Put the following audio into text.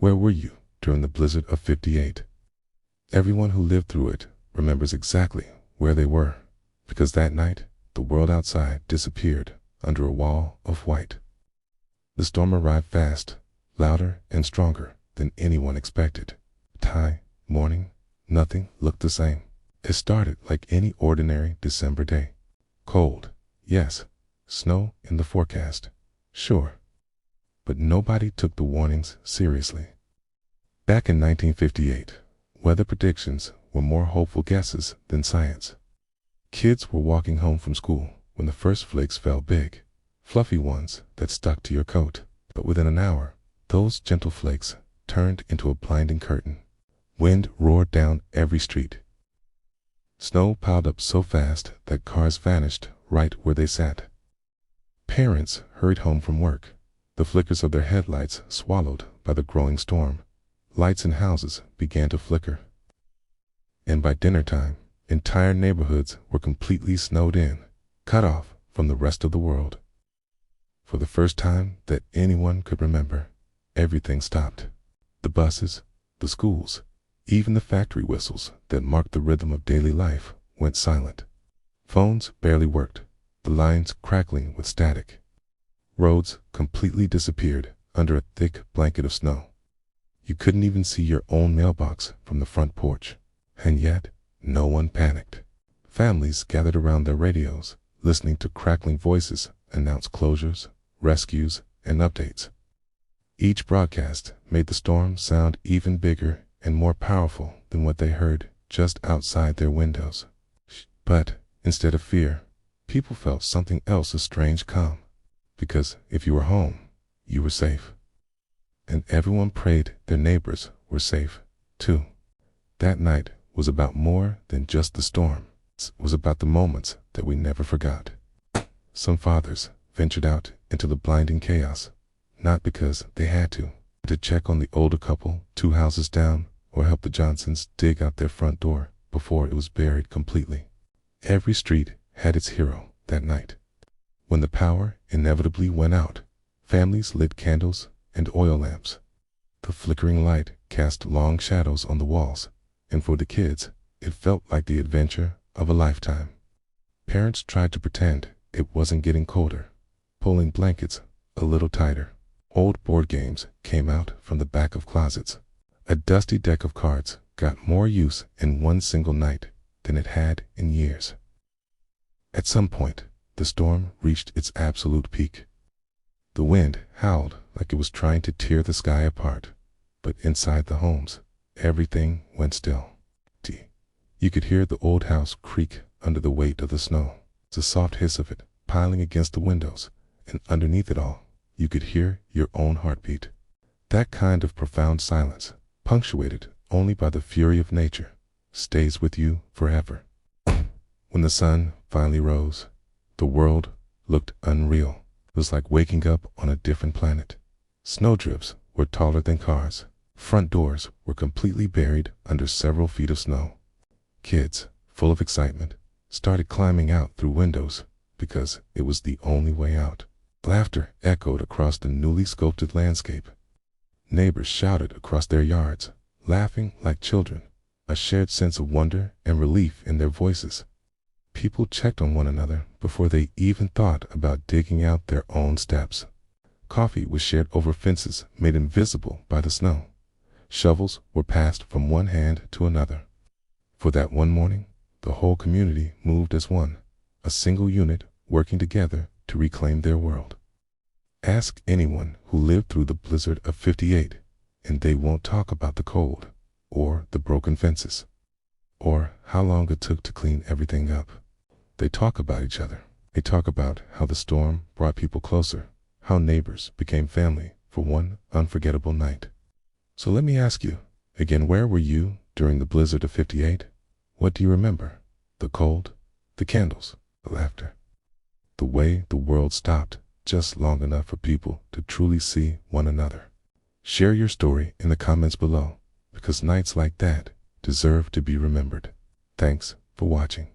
Where were you during the blizzard of '58? Everyone who lived through it remembers exactly where they were, because that night, the world outside disappeared under a wall of white. The storm arrived fast, louder and stronger than anyone expected. Morning, nothing looked the same. It started like any ordinary December day. Cold, yes. Snow in the forecast, sure. But nobody took the warnings seriously. Back in 1958, weather predictions were more hopeful guesses than science. Kids were walking home from school when the first flakes fell big, fluffy ones that stuck to your coat. But within an hour, those gentle flakes turned into a blinding curtain. Wind roared down every street. Snow piled up so fast that cars vanished right where they sat. Parents hurried home from work, the flickers of their headlights swallowed by the growing storm. Lights in houses began to flicker. And by dinner time, entire neighborhoods were completely snowed in, cut off from the rest of the world. For the first time that anyone could remember, everything stopped. The buses, the schools, even the factory whistles that marked the rhythm of daily life went silent. Phones barely worked, the lines crackling with static. Roads completely disappeared under a thick blanket of snow. You couldn't even see your own mailbox from the front porch. And yet, no one panicked. Families gathered around their radios, listening to crackling voices announce closures, rescues, and updates. Each broadcast made the storm sound even bigger and more powerful than what they heard just outside their windows. But instead of fear, people felt something else, a strange calm. Because if you were home, you were safe. And everyone prayed their neighbors were safe, too. That night was about more than just the storm. It was about the moments that we never forgot. Some fathers ventured out into the blinding chaos, not because they had to check on the older couple 2 houses down or help the Johnsons dig out their front door before it was buried completely. Every street had its hero that night. When the power inevitably went out, families lit candles and oil lamps. The flickering light cast long shadows on the walls, and for the kids, it felt like the adventure of a lifetime. Parents tried to pretend it wasn't getting colder, pulling blankets a little tighter. Old board games came out from the back of closets. A dusty deck of cards got more use in one single night than it had in years. At some point, the storm reached its absolute peak. The wind howled like it was trying to tear the sky apart, but inside the homes, everything went still. You could hear the old house creak under the weight of the snow, the soft hiss of it piling against the windows, and underneath it all, you could hear your own heartbeat. That kind of profound silence, punctuated only by the fury of nature, stays with you forever. When the sun finally rose, the world looked unreal. It was like waking up on a different planet. Snowdrifts were taller than cars. Front doors were completely buried under several feet of snow. Kids, full of excitement, started climbing out through windows because it was the only way out. Laughter echoed across the newly sculpted landscape. Neighbors shouted across their yards, laughing like children, a shared sense of wonder and relief in their voices. People checked on one another before they even thought about digging out their own steps. Coffee was shared over fences made invisible by the snow. Shovels were passed from one hand to another. For that one morning, the whole community moved as one, a single unit working together to reclaim their world. Ask anyone who lived through the blizzard of '58, and they won't talk about the cold, or the broken fences, or how long it took to clean everything up. They talk about each other. They talk about how the storm brought people closer, how neighbors became family for one unforgettable night. So let me ask you, again, where were you during the blizzard of '58? What do you remember? The cold, the candles, the laughter, the way the world stopped just long enough for people to truly see one another. Share your story in the comments below, because nights like that deserve to be remembered. Thanks for watching.